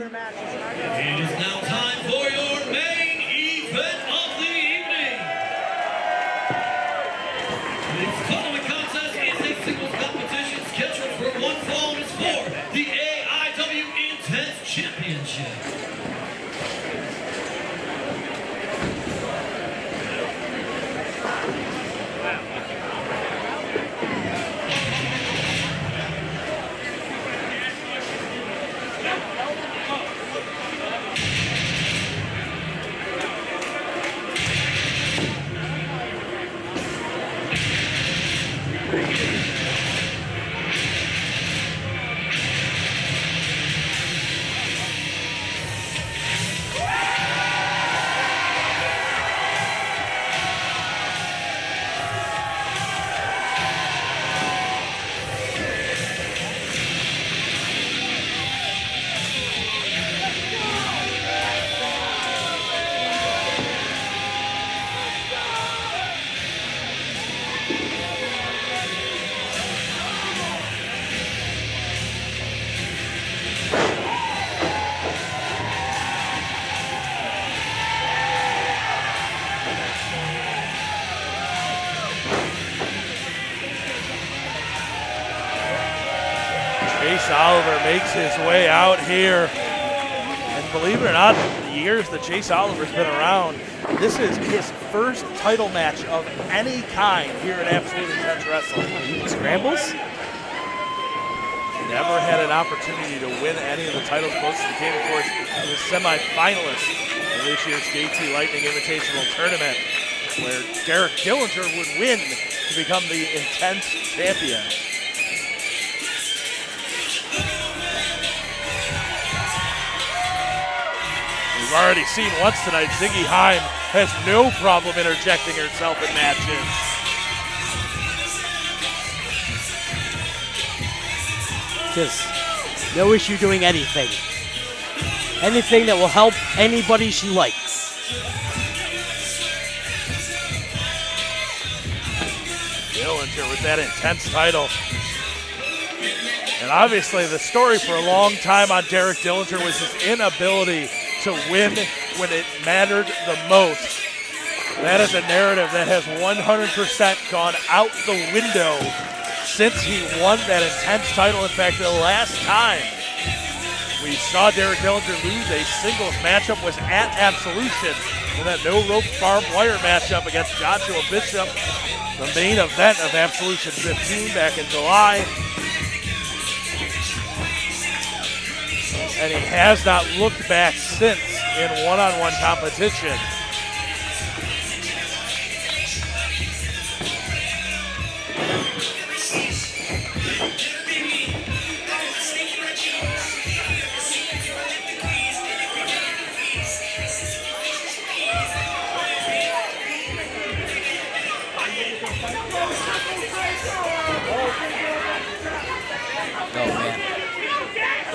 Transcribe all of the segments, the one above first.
It is now time for your main event of the evening. The following contest is a singles competition scheduled for one fall and is for the AIW Intense Championship. Chase Oliver makes his way out here. And believe it or not, the years that Chase Oliver's been around, this is his first title match of any kind here at Absolute Intense Wrestling. Scrambles? Never had an opportunity to win any of the titles close to the game. Of course, he was semi-finalist in this year's JT Lightning Invitational Tournament, where Derek Dillinger would win to become the Intense Champion. We've already seen once tonight, Ziggy Heim has no problem interjecting herself in matches. Just no issue doing anything. Anything that will help anybody she likes. Dillinger with that Intense title. And obviously the story for a long time on Derek Dillinger was his inability to win when it mattered the most. That is a narrative that has 100% gone out the window since he won that Intense title. In fact, the last time we saw Derek Dillinger lose a singles matchup was at Absolution in that no rope barbed wire matchup against Joshua Bishop, the main event of Absolution 15 back in July. And he has not looked back since in one-on-one competition. Oh, man.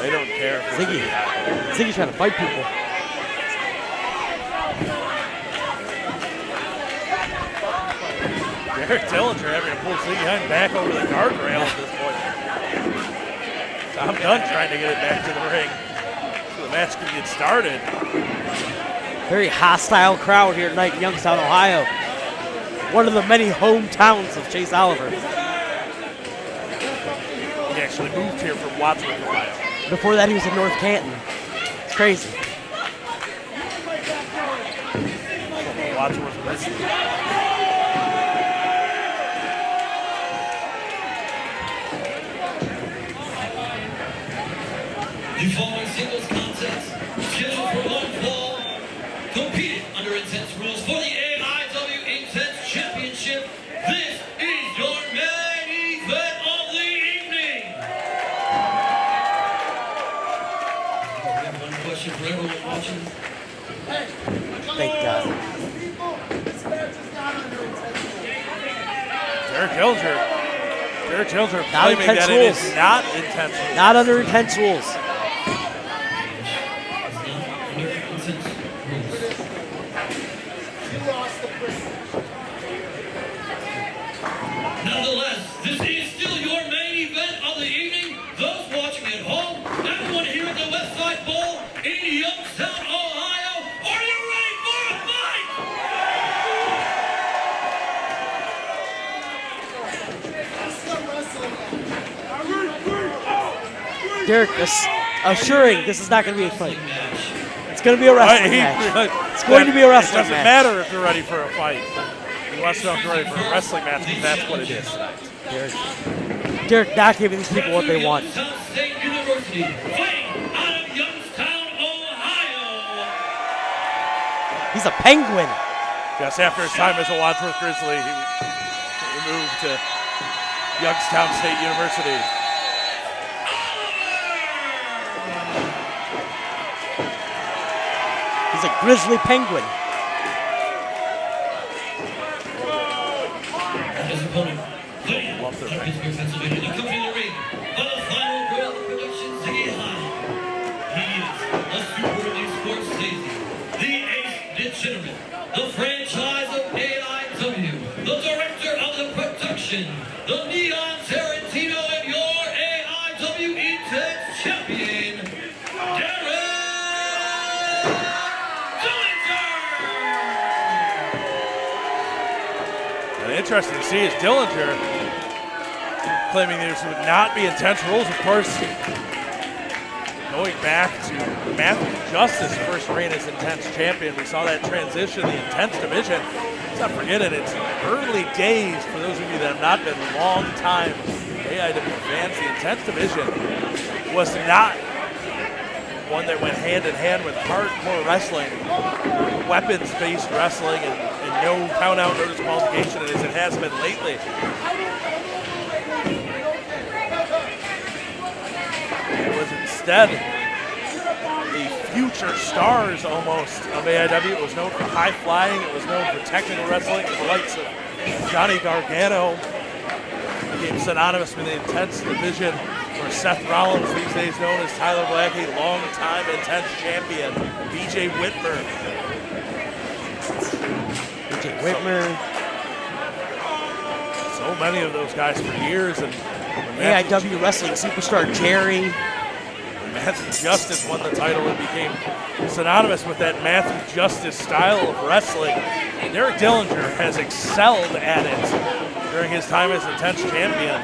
They don't care. Ziggy's trying to fight people. Derek Dillinger having to pull Ziggy Heim back over the guardrail at this point. Tom Dunn trying to get it back to the ring so the match can get started. Very hostile crowd here tonight in Youngstown, Ohio. One of the many hometowns of Chase Oliver. He actually moved here from Wadsworth, Ohio. Before that, he was in North Canton. It's crazy. Wadsworth, Michigan. The following singles contest, scheduled for one fall, competed under intense rules for the AIW Intense Championship. This is your main event of the evening. We have one question for everyone watching. Thank God. Derek Dillinger Not claiming intense that rules. it is not intense rules. Not under intense rules. It's not under intense rules. Nonetheless, this is still your main event of the evening. Those watching at home, everyone here at the West Side Bowl in Youngstown, Ohio, are you ready for a fight? Derek assuring this is not going to be a fight. It's going to be a wrestling match. It's going to be a wrestling match. It doesn't matter if you're ready for a fight. He wants to know if you're ready for a wrestling match because that's what it is tonight. Derek not giving these people what they want. Youngstown State University, fighting out of Youngstown, Ohio. He's a penguin. Just after his time as a Wadsworth Grizzly, he moved to Youngstown State University. He's a grizzly penguin. His opponent, fighting Love the from Pittsburgh, Pennsylvania, the company in the ring, by the final girl of production, Ziggy High. He is a super elite sports daisy, the ace degenerate, the franchise of AIW, the director of the production, the Neon Tarantino, and your AIW Intense champion, Dillinger! And interesting to see is Dillinger claiming this would not be intense rules. Of course, going back to Matthew Justice's first reign as intense champion, we saw that transition, the intense division. Let's not forget it, it's early days for those of you that have not been long-time AIW fans. The intense division was not one that went hand-in-hand with hardcore wrestling, weapons-based wrestling, and no count-out, no disqualification, as it has been lately. It was instead the future stars almost of AIW. It was known for high flying. It was known for technical wrestling. The likes of Johnny Gargano became synonymous with the intense division, where Seth Rollins, these days known as Tyler Black, a long-time intense champion. BJ Whitmer. So many of those guys for years. And AIW wrestling superstar Jerry. Matthew Justice won the title and became synonymous with that Matthew Justice style of wrestling. Derek Dillinger has excelled at it during his time as intense champion.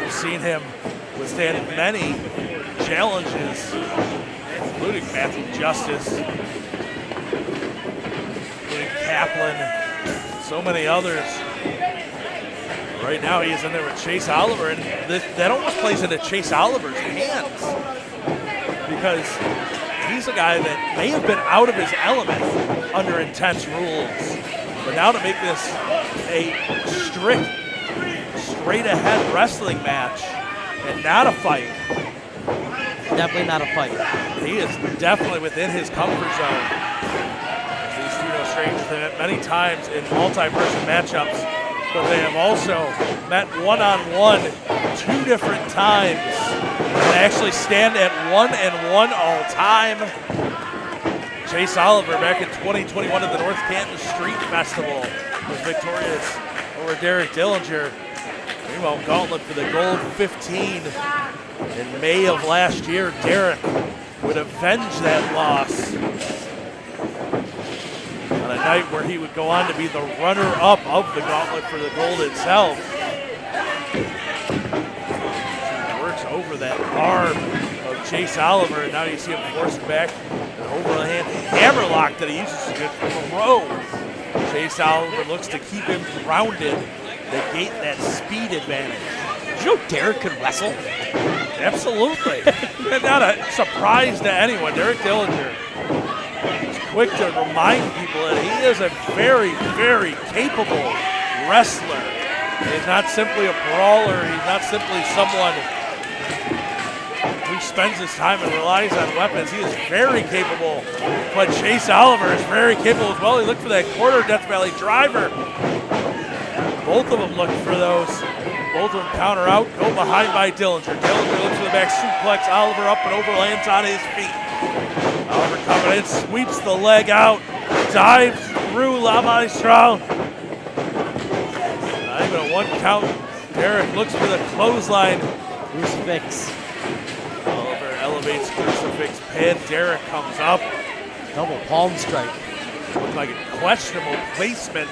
We've seen him withstand many challenges, including Matthew Justice, including Kaplan, so many others. Right now he is in there with Chase Oliver, and that almost plays into Chase Oliver's hands because he's a guy that may have been out of his element under intense rules, but now to make this a strict, straight-ahead wrestling match and not a fight. Definitely not a fight. He is definitely within his comfort zone. These two no strangers, they met many times in multi-person matchups, but they have also met one-on-one 2 different times and actually stand at 1-1 all time. Chase Oliver back in 2021 at the North Canton Street Festival was victorious over Derek Dillinger. Meanwhile, gauntlet for the gold 15 in May of last year. Derek would avenge that loss on a night where he would go on to be the runner-up of the gauntlet for the gold itself. He works over that arm of Chase Oliver, and now you see him force it back, an overhand hammerlock that he uses to throw. Chase Oliver looks to keep him grounded, negate that speed advantage. Did you know Derek could wrestle? Absolutely. Not a surprise to anyone. Derek Dillinger is quick to remind people that he is a very, very capable wrestler. He's not simply a brawler. He's not simply someone who spends his time and relies on weapons. He is very capable. But Chase Oliver is very capable as well. He looked for that quarter Death Valley driver. Both of them looking for those. Both of them counter out, go behind by Dillinger. Dillinger looks for the back suplex. Oliver up and over, lands on his feet. Oliver coming in, sweeps the leg out, dives through La Magistral. Not even a 1 count. Derek looks for the clothesline. Crucifix. Oliver elevates crucifix pin. Derek comes up. Double palm strike. Looked like a questionable placement.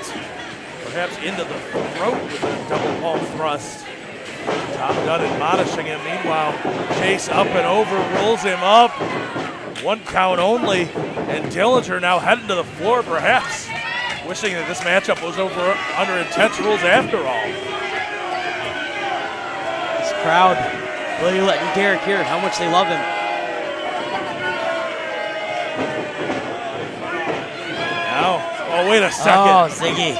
Perhaps into the throat with a double palm thrust. Tom Dunn admonishing him. Meanwhile, Chase up and over, rolls him up. 1 count only. And Dillinger now heading to the floor, perhaps wishing that this matchup was over under intense rules after all. This crowd really letting Derek hear how much they love him. Now, oh, wait a second. Oh, Ziggy.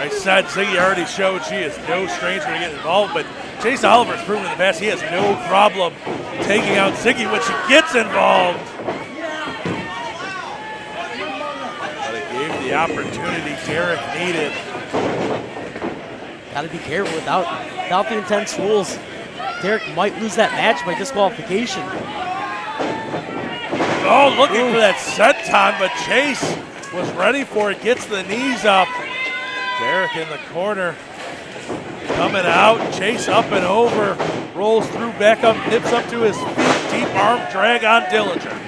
I said Ziggy already showed she is no stranger to get involved, but Chase Oliver's proven in the past he has no problem taking out Ziggy when she gets involved. But it gave the opportunity Derek needed. Gotta be careful without the intense rules. Derek might lose that match by disqualification. Oh, looking for that senton, but Chase was ready for it, gets the knees up. Derek in the corner, coming out, Chase up and over, rolls through, back up, nips up to his feet, deep arm drag on Dillinger.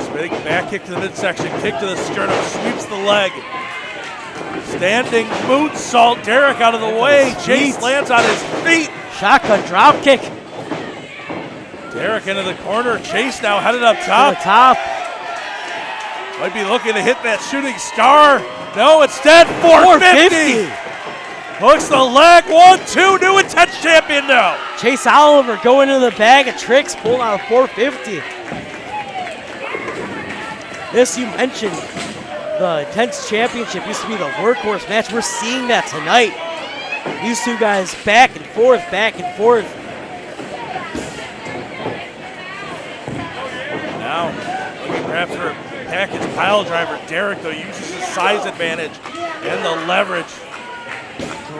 Spinning back kick to the midsection, kick to the sternum, sweeps the leg. Standing moonsault, Derek out of the way, Chase lands on his feet. Shotgun drop kick. Derek into the corner, Chase now headed up top. To the top. Might be looking to hit that shooting star. No, instead 450. Hooks the leg, 1-2, new intense champion now. Chase Oliver going into the bag of tricks, pulling out a 450. This, you mentioned, the intense championship used to be the workhorse match. We're seeing that tonight. These two guys back and forth, back and forth. Now, looking perhaps for a package pile driver. Derek, though, uses his size advantage and the leverage,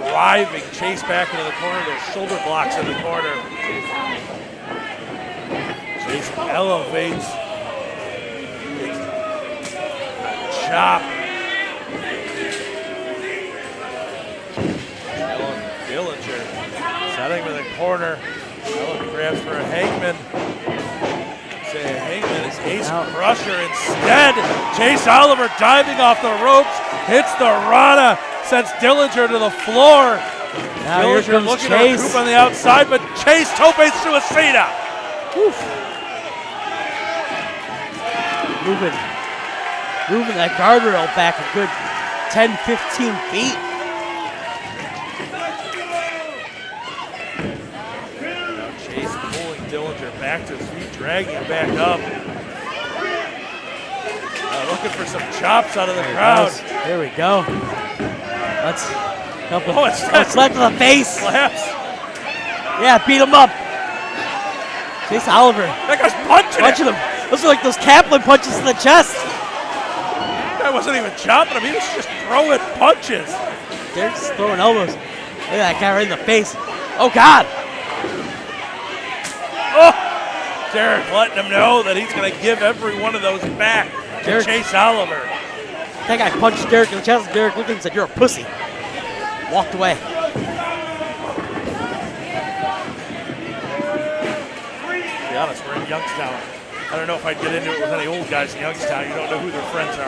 driving Chase back into the corner. Those shoulder blocks in the corner. Chase elevates. Chop. Dillinger setting with the corner. Looking perhaps for a hangman. Say a hangman is ace crusher instead. Chase Oliver diving off the ropes, hits the Rana, sends Dillinger to the floor. Now Dillinger looking to recoup on the outside, but Chase tope suicida. Moving that guardrail back a good 10, 15 feet. Now Chase pulling Dillinger back to his feet, dragging him back up. Looking for some chops out of the crowd. There we go. That's a couple. Oh, it's left to the face. Slaps. Yeah, beat him up. Chase Oliver. That guy's punching him. Those are like those Kaplan punches in the chest. That wasn't even chopping him. He was just throwing punches. They're just throwing elbows. Look at that guy right in the face. Oh, God. Oh, Derek letting him know that he's going to give every one of those back to Chase Oliver. That guy punched Derek in the chest. Derek looked at him and said, "You're a pussy." Walked away. To be honest, we're in Youngstown. I don't know if I'd get into it with any old guys in Youngstown. You don't know who their friends are.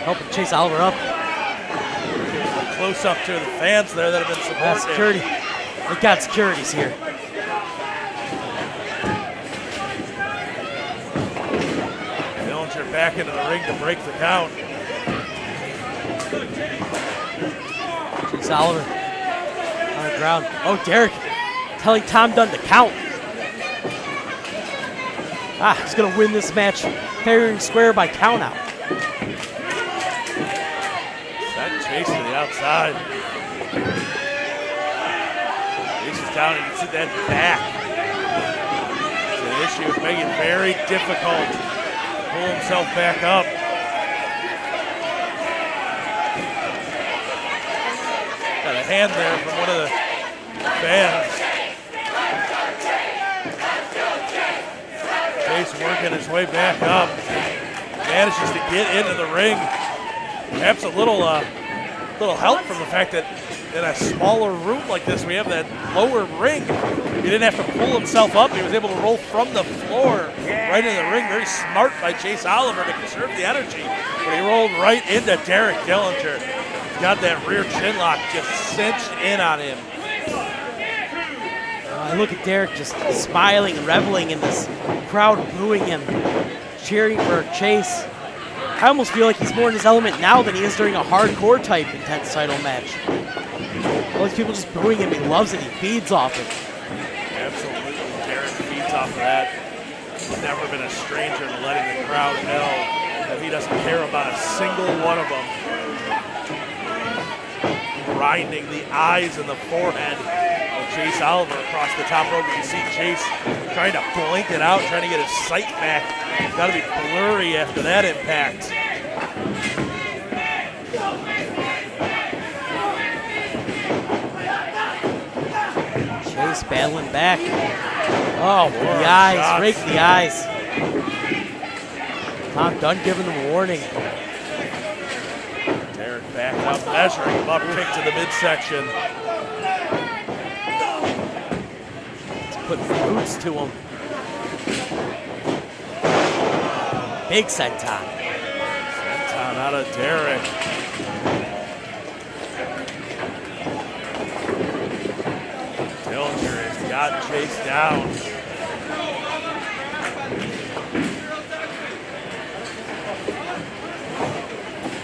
Helping Chase Oliver up. Close up to the fans there that have been supporting. Security. We got securities here. Dillinger back into the ring to break the count. Chase Oliver on the ground. Oh, Derek telling Tom Dunn to count. He's going to win this match fair and square by count out. That Chase to the outside. Chase is down and you can see that back. It's an issue of making it very difficult to pull himself back up. Got a hand there from one of the fans. Chase working his way back up. Manages to get into the ring. Perhaps a little help from the fact that in a smaller room like this, we have that lower ring. He didn't have to pull himself up. He was able to roll from the floor right into the ring. Very smart by Chase Oliver to conserve the energy. But he rolled right into Derek Dillinger. He's got that rear chin lock just cinched in on him. Look at Derek just smiling and reveling in this crowd booing him, cheering for Chase. I almost feel like he's more in his element now than he is during a hardcore type intense title match. All these people just booing him. He loves it. He feeds off it. Absolutely. Derek feeds off of that. He's never been a stranger to letting the crowd know that he doesn't care about a single one of them. Grinding the eyes and the forehead of Chase Oliver across the top rope. You see Chase trying to blink it out, trying to get his sight back. It's got to be blurry after that impact. Chase battling back. Oh, the eyes, shots. rake the eyes. Tom Dunn giving him a warning. Derek back up, measuring him up, kick to the midsection. Putting boots to him. Big senton. Senton out of Derek. Dillinger has got Chase down.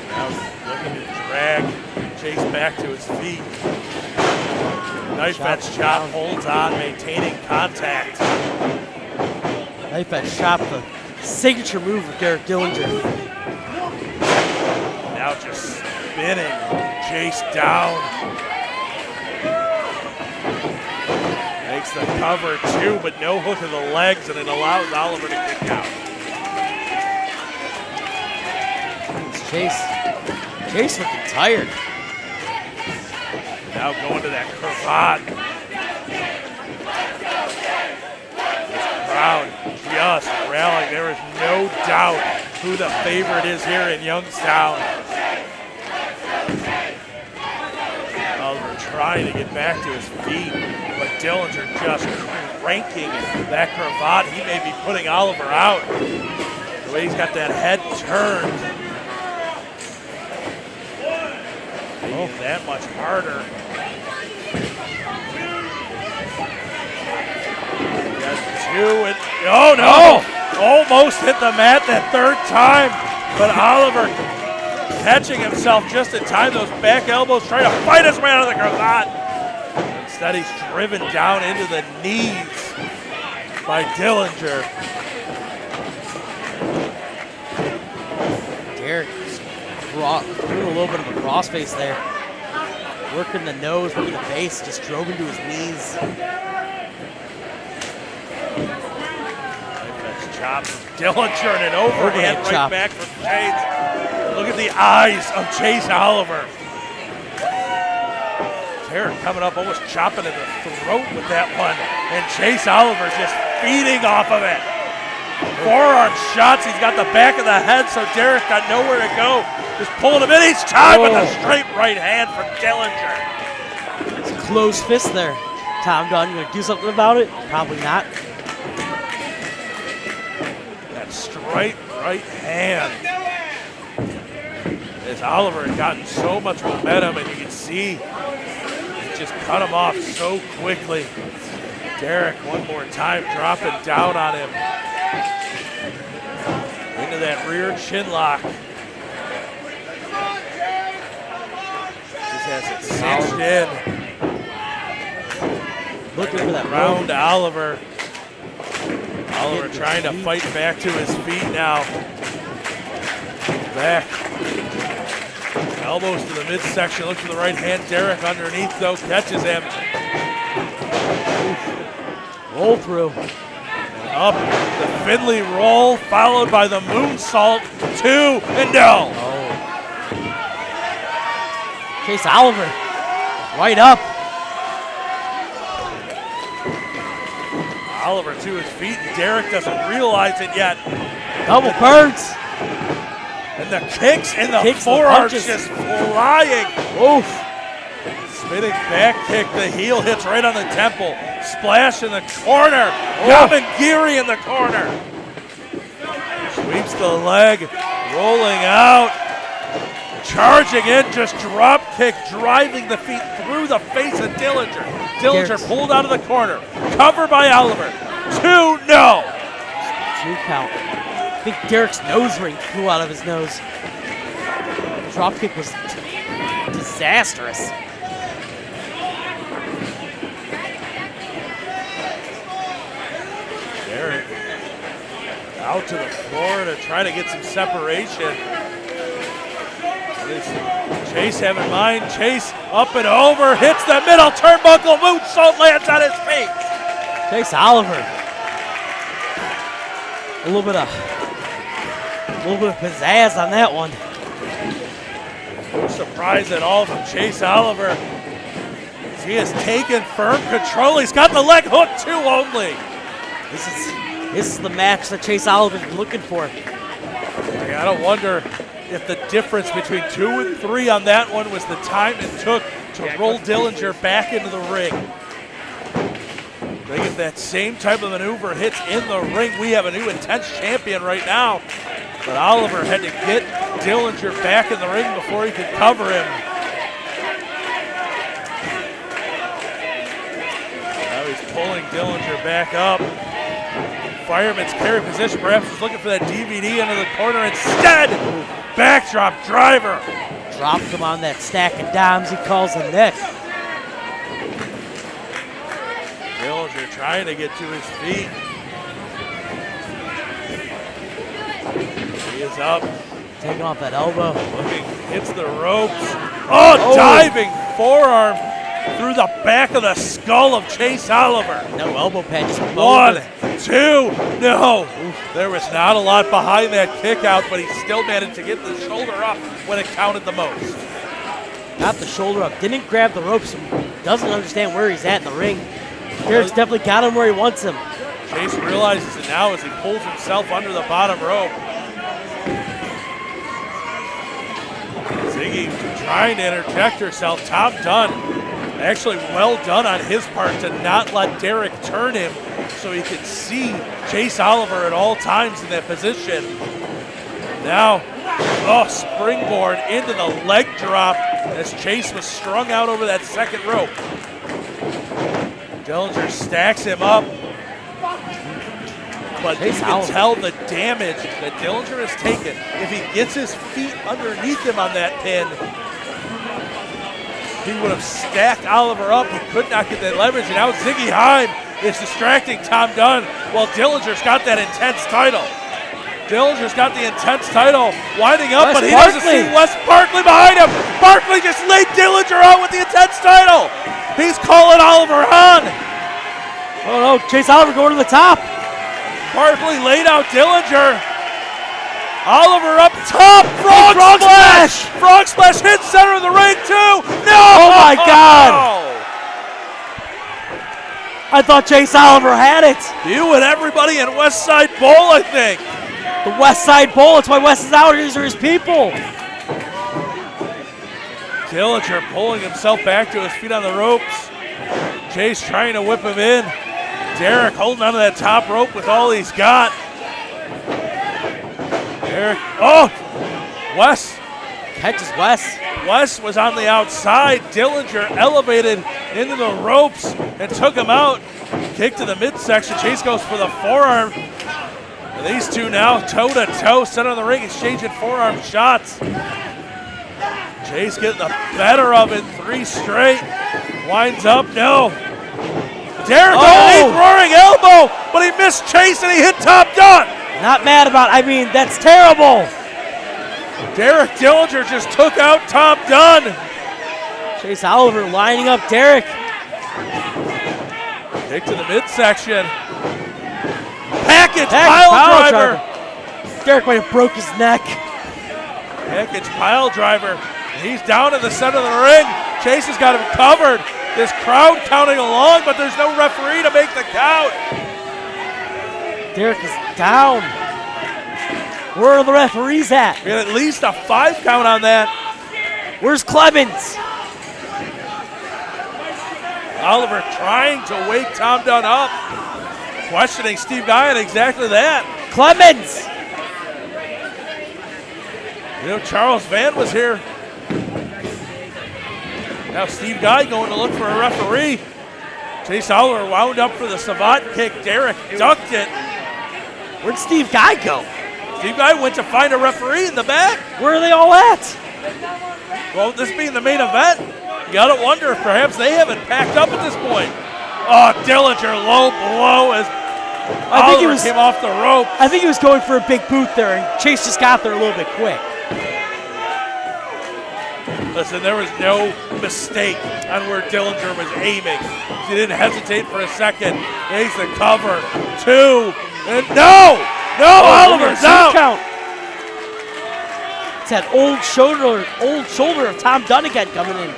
Now looking to drag Chase back to his feet. Knife edge chop holds on, maintaining contact. Knife edge chop, the signature move of Derek Dillinger. Now just spinning Chase down. Makes the cover too, but no hook of the legs, and it allows Oliver to kick out. Chase looking tired. Now going to that cravat. This crowd just rallying. There is no doubt who the favorite is here in Youngstown. Oliver trying to get back to his feet, but Dillinger just cranking that cravat. He may be putting Oliver out. The way he's got that head turned. Making it that much harder. Oh no! Almost hit the mat that third time, but Oliver catching himself just in time. Those back elbows trying to fight his way out of the cravat. Instead, he's driven down into the knees by Dillinger. Derek doing a little bit of a crossface there. Working the nose, working the face, just drove into his knees. Chop from Dillinger and an overhand right chop. back from Chase. Look at the eyes of Chase Oliver. Derek coming up, almost chopping in the throat with that one. And Chase Oliver just feeding off of it. Forearm shots, he's got the back of the head, so Derek got nowhere to go. Just pulling him in each time with a straight right hand from Dillinger. It's a closed fist there. Tom Dunn, you gonna do something about it? Probably not. That straight right hand. As Oliver had gotten so much momentum, and you can see it just cut him off so quickly. Derek one more time dropping down on him. Into that rear chin lock. Just has it cinched in. Looking for that round Oliver. Oliver trying to fight back to his feet now. Back. Elbows to the midsection. Looks to the right hand. Derek underneath though catches him. Roll through. Up the Finley roll, followed by the moonsault. 2 and no. Oh. Chase Oliver, right up. Oliver to his feet, and Derek doesn't realize it yet. Double birds. And the kicks and the Kicks, the forearms punches. just flying. Oof. Spinning back kick, the heel hits right on the temple. Splash in the corner. Giri in the corner. Sweeps the leg, rolling out. Charging in, just drop kick, driving the feet through the face of Dillinger. Dillinger pulled out of the corner. Cover by Oliver. 2, no. 2 count. I think Derek's nose ring flew out of his nose. Drop kick was disastrous. Derek out to the floor to try to get some separation. Chase have in mind. Chase up and over, hits the middle turnbuckle, moonsault lands on his feet. Chase Oliver. A little bit of pizzazz on that one. No surprise at all from Chase Oliver. He has taken firm control. He's got the leg hook too only. This is the match that Chase Oliver's been looking for. I gotta wonder if the difference between 2 and 3 on that one was the time it took to roll Dillinger back into the ring. They get that same type of maneuver hits in the ring. We have a new intense champion right now. But Oliver had to get Dillinger back in the ring before he could cover him. Now he's pulling Dillinger back up. Fireman's carry position, perhaps was looking for that DVD into the corner. Instead, backdrop driver. Dropped him on that stack of dimes he calls a neck. Dillinger trying to get to his feet. He is up. Taking off that elbow. Looking, hits the ropes. Oh, diving forearm through the back of the skull of Chase Oliver. No elbow pad, just 1, 2, no. There was not a lot behind that kick out, but he still managed to get the shoulder up when it counted the most. Got the shoulder up, didn't grab the ropes, doesn't understand where he's at in the ring. Derek's definitely got him where he wants him. Chase realizes it now as he pulls himself under the bottom rope. Ziggy trying to interject herself. Tom Dunn, actually well done on his part to not let Derek turn him so he could see Chase Oliver at all times in that position. Now, springboard into the leg drop as Chase was strung out over that second rope. Dillinger stacks him up. But you can tell the damage that Dillinger has taken. If he gets his feet underneath him on that pin, he would have stacked Oliver up. He could not get that leverage. And now Ziggy Heim is distracting Tom Dunn while Dillinger's got that intense title. Dillinger's got the intense title winding up, but he doesn't see Wes Barkley behind him. Barkley just laid Dillinger out with the intense title. He's calling Oliver on. Oh no, Chase Oliver going to the top. Barkley laid out Dillinger. Oliver up top. Frog splash. Frog splash hits center of the ring too. No! Oh my God. I thought Chase Oliver had it. You and everybody in West Side Bowl, I think. The West Side Bowl. That's why Wes is out. These are his people. Dillinger pulling himself back to his feet on the ropes. Chase trying to whip him in. Derek holding onto that top rope with all he's got. Derek, Wes. Catches Wes. Wes was on the outside. Dillinger elevated into the ropes and took him out. Kick to the midsection. Chase goes for the forearm. And these two now toe-to-toe, center of the ring, exchanging forearm shots. Chase getting the better of it, 3 straight. Winds up, no. Derek underneath, roaring elbow, but he missed Chase and he hit Tom Dunn. Not mad about it. I mean, that's terrible. Derek Dillinger just took out Tom Dunn. Chase Oliver lining up Derek. Kick to the midsection. Package pile driver. Derek might have broke his neck. Package pile driver. He's down in the center of the ring. Chase has got him covered. This crowd counting along, but there's no referee to make the count. Derek is down. Where are the referees at? We had at least a 5 count on that. Where's Clemens? Oliver trying to wake Tom Dunn up. Questioning Steve Guy on exactly that. Clemens! You know, Charles Van was here. Now Steve Guy going to look for a referee. Chase Oliver wound up for the savant kick. Derek ducked it. Where'd Steve Guy go? Steve Guy went to find a referee in the back. Where are they all at? Well, this being the main event, you gotta wonder if perhaps they haven't packed up at this point. Oh, Dillinger low blow as Oliver came off the rope. I think he was going for a big boot there, and Chase just got there a little bit quick. Listen, there was no mistake on where Dillinger was aiming. He didn't hesitate for a second. He's the cover. 2, and no! Oliver's out! Count. It's that old shoulder of Tom Dunn again coming in.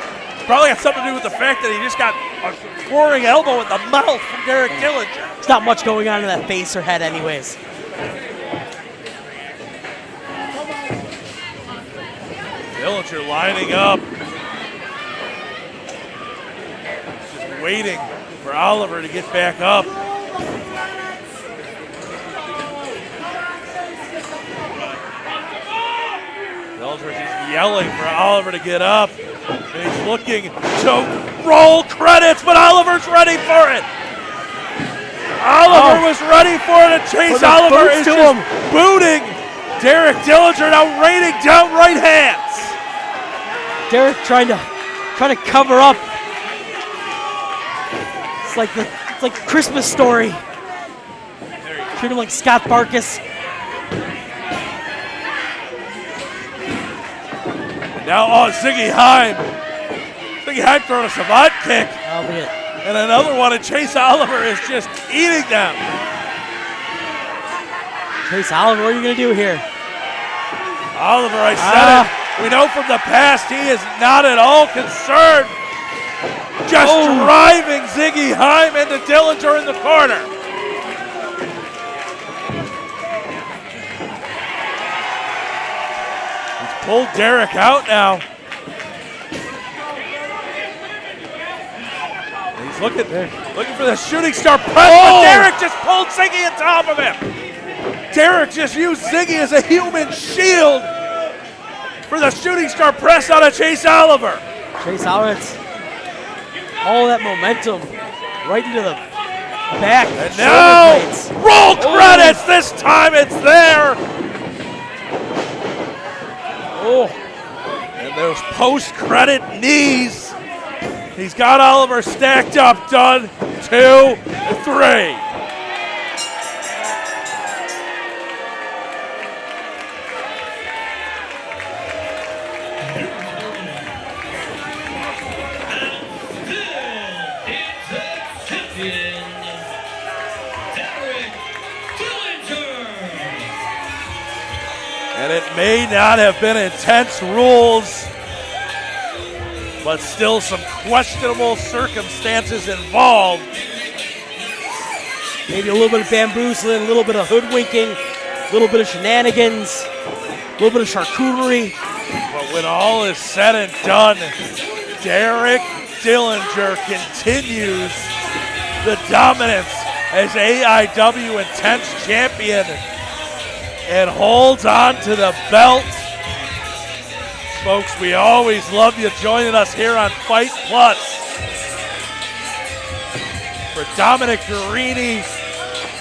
Probably got something to do with the fact that he just got a roaring elbow in the mouth from Derek Dillinger. There's not much going on in that face or head anyways. Dillinger lining up. Just waiting for Oliver to get back up. Dillinger just yelling for Oliver to get up. And he's looking to roll credits, but Oliver's ready for it. Oliver was ready for it, and Chase Oliver is just booting Derek Dillinger, now raining down right hands. Derek trying to cover up. It's like Christmas Story. Treat him like Scott Farkas. Now, Ziggy Heim. Ziggy Heim throwing a savant kick. And another one, and Chase Oliver is just eating them. Chase Oliver, what are you going to do here? Oliver, I said it. We know from the past he is not at all concerned. Just driving Ziggy Heim into Dillinger in the corner. He's pulled Derek out now. He's looking for the shooting star press, but Derek just pulled Ziggy on top of him. Derek just used Ziggy as a human shield for the shooting star press out of Chase Oliver. Chase Oliver, all that momentum right into the back. And now, roll credits. This time it's there. And those post-credit knees. He's got Oliver stacked up, done. 2, 3. And it may not have been intense rules, but still some questionable circumstances involved. Maybe a little bit of bamboozling, a little bit of hoodwinking, a little bit of shenanigans, a little bit of charcuterie. But when all is said and done, Derek Dillinger continues the dominance as AIW Intense Champion and holds on to the belt. Folks, we always love you joining us here on Fight Plus. For Dominic Guarini,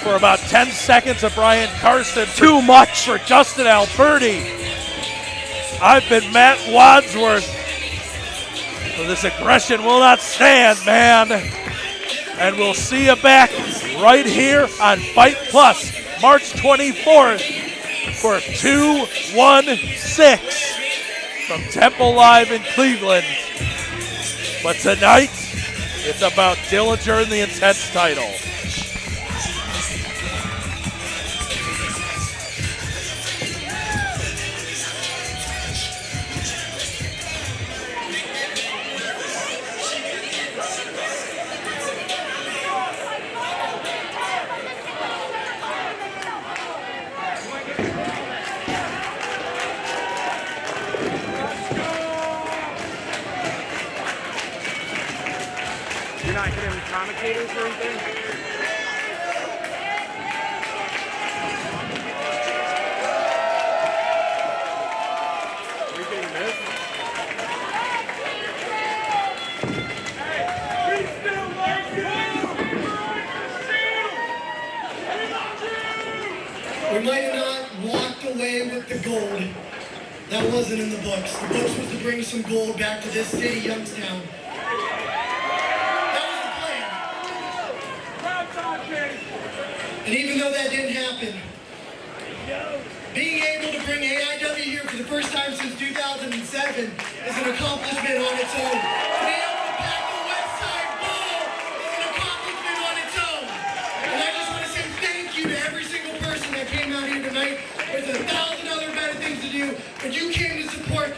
for about 10 seconds of Brian Carson. Too much. For Justin Alberti. I've been Matt Wadsworth. For this aggression will not stand, man. And we'll see you back right here on Fight Plus, March 24th. For 216 from Temple Live in Cleveland. But tonight, it's about Dillinger and the Intense title. commentators or anything? Are you getting this? We might have not walked away with the gold. That wasn't in the books. The books was to bring some gold back to this city, Youngstown. That was the plan. And even though that didn't happen, being able to bring AIW here for the first time since 2007 is an accomplishment on its own. To be able to pack the West Side Bowl is an accomplishment on its own. And I just want to say thank you to every single person that came out here tonight. There's 1,000 other better things to do, but you came to support